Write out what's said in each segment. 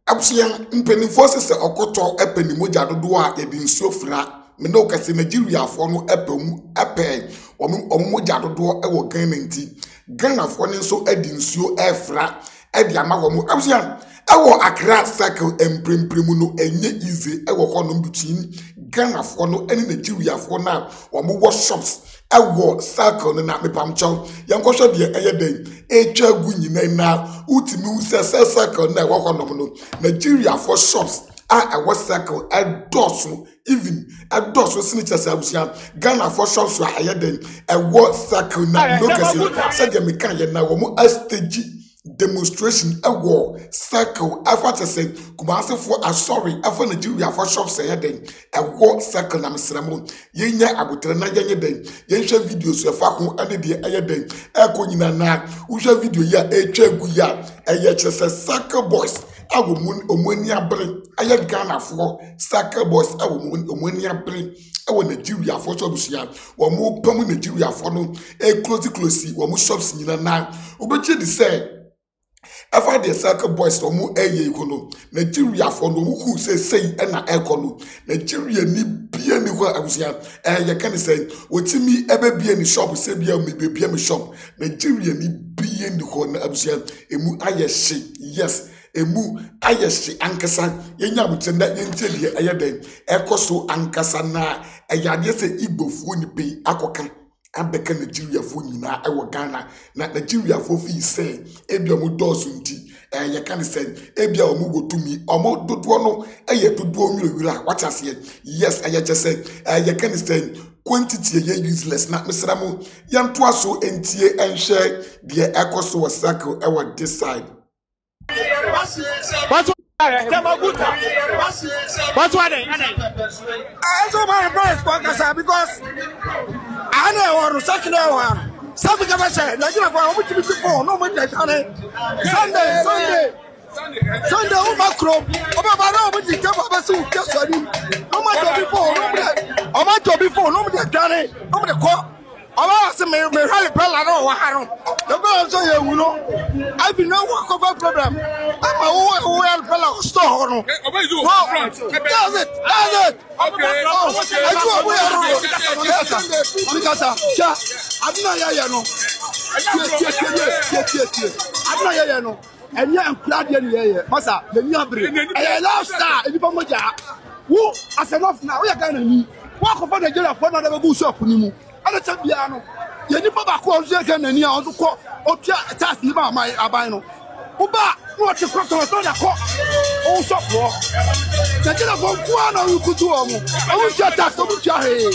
Absian mpenifo se okoto epeni moja dodo a yedi nsuo fra me no kase Nigeria fo no epe moja dodo e wo Ghana nti Ghana fo ne so edi nsuo efra edi ama wo mu absian ewo Accra circle emprempremu no enye easy ewo ho no between Ghana fo no ene Nigeria fo na wo shops ewo circle na mepam chow yankosho de eyeden etwa gu nyina na utimi usese circle na ewo ho no Nigeria for shops ewo circle edoso even edoso sinicha sabusia Ghana for shops wa eyeden ewo circle na lokasi said ya mekan ye na wo mu stage demonstration ewo circle after say Kumasi for sorry after Nigeria for shops eyeden ewo circle na mesremo yenya abutere na yenye den yenhwe videos efa ho ane de eyeden eko nyina na uhwe video ya etwa gu ya eye chese circle boys awo omoni abre aye Ghana for circle boys awo omoni abre ewo Nigeria for shops ya wo mo pam Nigeria for no close wo mo shops nyina na obechi di say afa the circle boys omu eye ikono Nigeria for no who say na ekono Nigeria ni bia ni ho abusia ye kan say wotimi ebe bia ni shop say bia me bia me shop Nigeria ni bia ni ho na abusia emu ayehye yes emu ayehye ankasa yenya butenda yentedie ayeden ekoso ankasa na eyade say igbofu ni pe akoka abeka Nigeria fo nyina ewo Ghana na Nigeria fo fi say ebia mo dosu nti ye kan say ebia o mo gotumi o mo dodo no eye dodo nwirewira watase yes eye je say ye kan say quantity ye useless na mesramo yanto aso entie enhwe de ekoso circle ewo this side What's what they? I also my price because I know or second one. Some government said, Nigeria for which before no one that Sunday, macro. About what you come up to just no matter before, nobody done it, nobody caught. I was a Harry Pella, the girls say, you know, I've been no work of a problem. I'm a well fellow store. Does it? Okay. I'm not and you am glad you're Massa, the new I love star, and you come with who as enough now. We are going to need walk upon the jail for another bush up. Ala tabiano ye ni baba ko ozo ke nani a ozo ko o task ni ba mai aban no uba no te ko to da ko o so ko na jela ko kwa na ukutu o mu o je task o mu tia he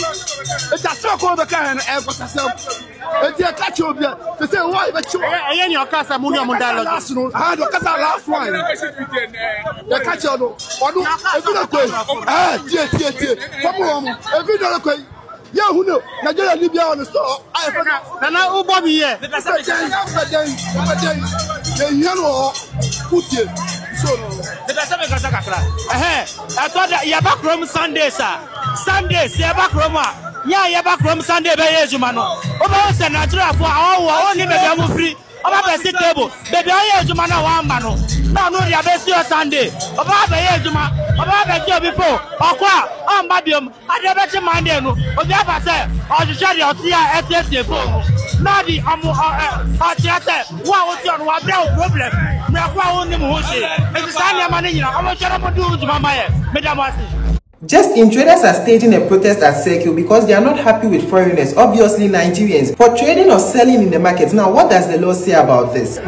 e ta so ko be ka e ko ta sem e ti ka chi obi te say why be chi e ni o kasa mu ni o mu dialogue ha do kasa last one e ka chi odo odo e bi na ko tie ko mu o mu e bi na ko yeah, who know? Nigeria Libya on the store. I forgot. And now, Bobby, yeah. The yellow put it. So, I thought that you're back from Sunday, sir. Sunday, you're back from you're back from Sunday, baby, Jumano. Over Nigeria for our only baby, free. Over the table, baby, I am Jumana one mano. No, your best Sunday. Over the Juma, over the job before. Or on Badium, I never to mind you. Or the other say, or the shadow of CSS phone. Now the what was your problem? Now, only Mushi. And the Sunday money, I'm not sure I'm doing to my Madam. Just in traders are staging a protest at Circle because they are not happy with foreigners, obviously Nigerians, for trading or selling in the markets. Now, what does the law say about this?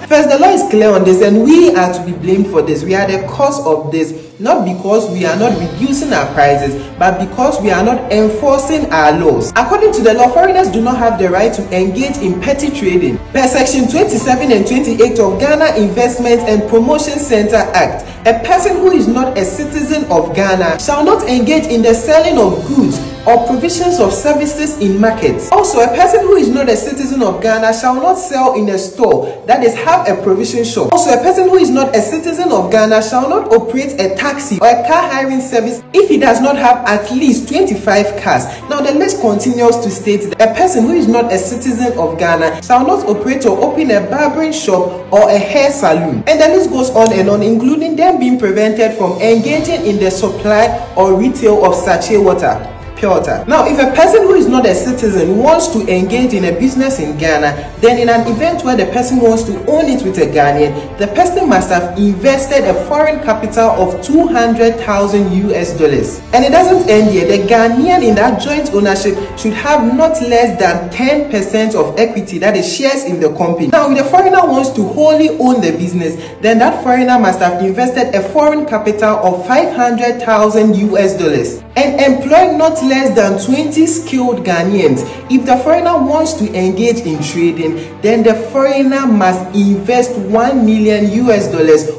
First, the law is clear on this and we are to be blamed for this. We are the cause of this, not because we are not reducing our prices, but because we are not enforcing our laws. According to the law, foreigners do not have the right to engage in petty trading. Per Section 27 and 28 of Ghana Investment and Promotion Center Act, a person who is not a citizen of Ghana shall not engage in the selling of goods, or provisions of services in markets. Also, a person who is not a citizen of Ghana shall not sell in a store, that is, have a provision shop. Also, a person who is not a citizen of Ghana shall not operate a taxi or a car hiring service if he does not have at least 25 cars. Now, the list continues to state that a person who is not a citizen of Ghana shall not operate or open a barbering shop or a hair salon. And the list goes on and on, including them being prevented from engaging in the supply or retail of sachet water, pure water. Now, if a person who is not a citizen wants to engage in a business in Ghana, then in an event where the person wants to own it with a Ghanaian, the person must have invested a foreign capital of $200,000 US. And it doesn't end here. The Ghanaian in that joint ownership should have not less than 10% of equity, that is shares in the company. Now, if the foreigner wants to wholly own the business, then that foreigner must have invested a foreign capital of $500,000 US and employ not less than 20 skilled Ghanaians. If the foreigner wants to engage in trading, then the foreigner must invest $1 million US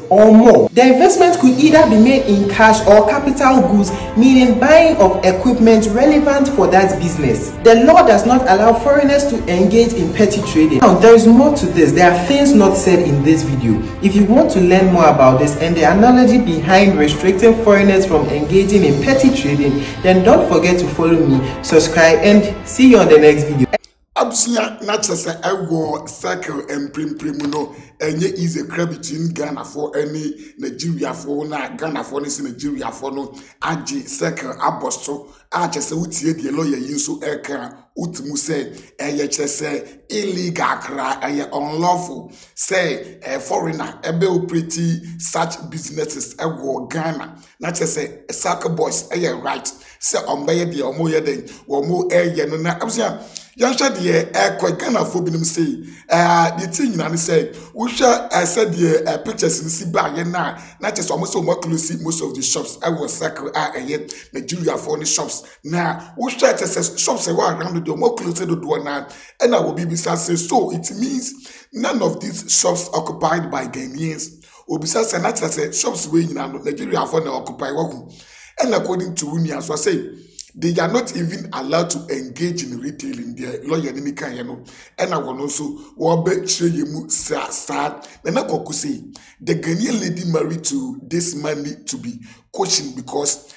or more. The investment could either be made in cash or capital goods, meaning buying of equipment relevant for that business. The law does not allow foreigners to engage in petty trading. Now, there is more to this. There are things not said in this video. If you want to learn more about this and the analogy behind restricting foreigners from engaging in petty trading, then don't forget to follow me, subscribe, and see you on the next video. Absia nachese ewo circle emprim no enye easy crab between Ghana for any Nigeria for na Ghana for ni Nigeria for no agi circle abosto achese utie de lawyer yinso eka utmu say eye chese illegal kra eye unlawful say foreigner ebe operate such businesses ewo Ghana nachese circle boys eye right say ombeye de omoye den wo mo eye no na absia Yansha de Ghana for binim say the thing you say we share said the pictures in Siba na just almost so more closely most of the shops I was circle Nigeria for the shops now we share shops around the more closer to the now and I will be say so it means none of these shops occupied by Ghanaians or besides say shops where you know Nigeria for the occupy and according to Wumi as well say they are not even allowed to engage in retail in their lawyer in the and I want also wabe cheyemu sad. Then I could say the Ghanaian lady married to this man need to be questioned because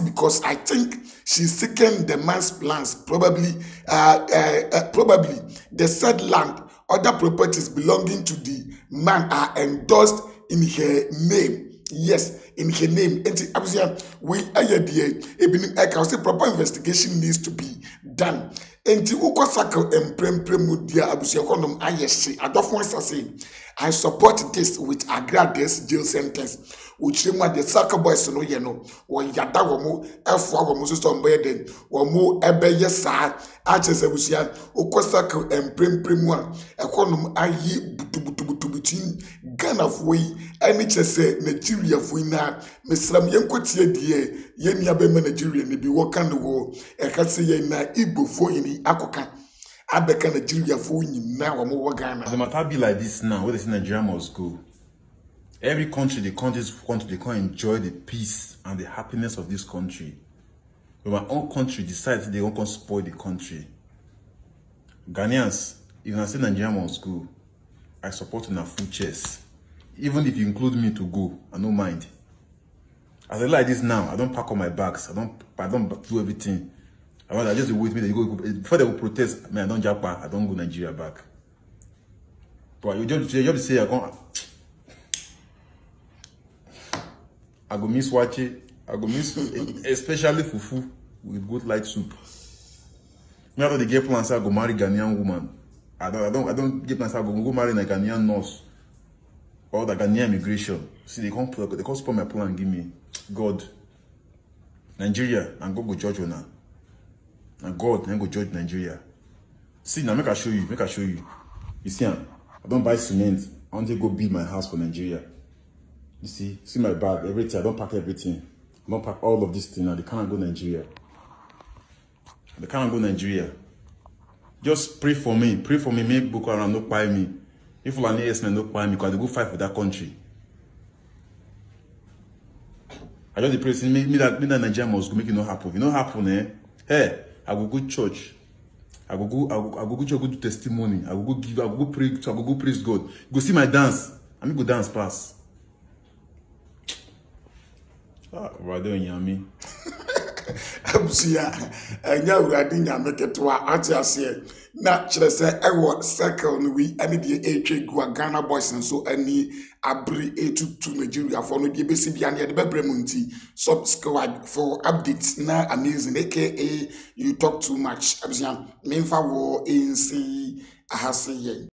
because I think she's seeking the man's plans. Probably the said land, other properties belonging to the man are endorsed in her name. Yes, in her name. And we say proper investigation needs to be done. And I support this with a gratis jail sentence. Which the soccer boys no yeno, or yada womo, F1 womo so mbeden, womo ebe yesa, aches ebusia, okosaka emprempremwa, ekonum ayi butu between Ghana foi, any chese Nigeria foi na, mesram yenkotie die, yemi abeme Nigeria, maybe wakan the war, ekase ye na Igbo foi ni akoka. Abeka Nigeria foi ni na womo Ghana. The matter be like this now, where they say Nigeria must go. Every country, they can't enjoy the peace and the happiness of this country. When my own country decides they won't spoil the country. Ghanaians, if I say Nigeria must go, I support in a full chest. Even if you include me to go, I don't mind. As I like this now, I don't pack on my bags. I don't do everything. I just wait me. Before they will protest, I don't jump back. I don't go Nigeria back. But you just say I go miss wache. I go miss especially fufu with good light soup. Me after the get plans, I go marry Ghanaian woman. I don't get plans. I go marry a Ghanaian nurse or the Ghanaian immigration. See, they can't spoil my plan and give me God. Nigeria and go judge on her. And God then go judge Nigeria. See now, make I show you. You see, I don't buy cement. I want to go build my house for Nigeria. You see my bag, everything. I don't pack everything. I don't pack all of this thing. Now they can't go Nigeria. Just pray for me. Make Boko Haram not buy me. If Fulani Esmen not buy me, because they go fight for that country. I just pray, me that Nigeria must go make it not happen. If it not happen, Hey, I go go church. I go go church, go do testimony. I go go pray, I go go praise God. Go see my dance. I mean go dance pass. Rather nyame. Absia enya urade nyame ketwa ate ase na kyerɛ sɛ ɛwɔ circle no wi ane de etwe gua Ghana boys nso ani abri etutu Nigeria for no de besi bia ne de bebrɛ mu nti subscribe for updates na amazing aka you talk too much absia memfa wo nsi ahase ye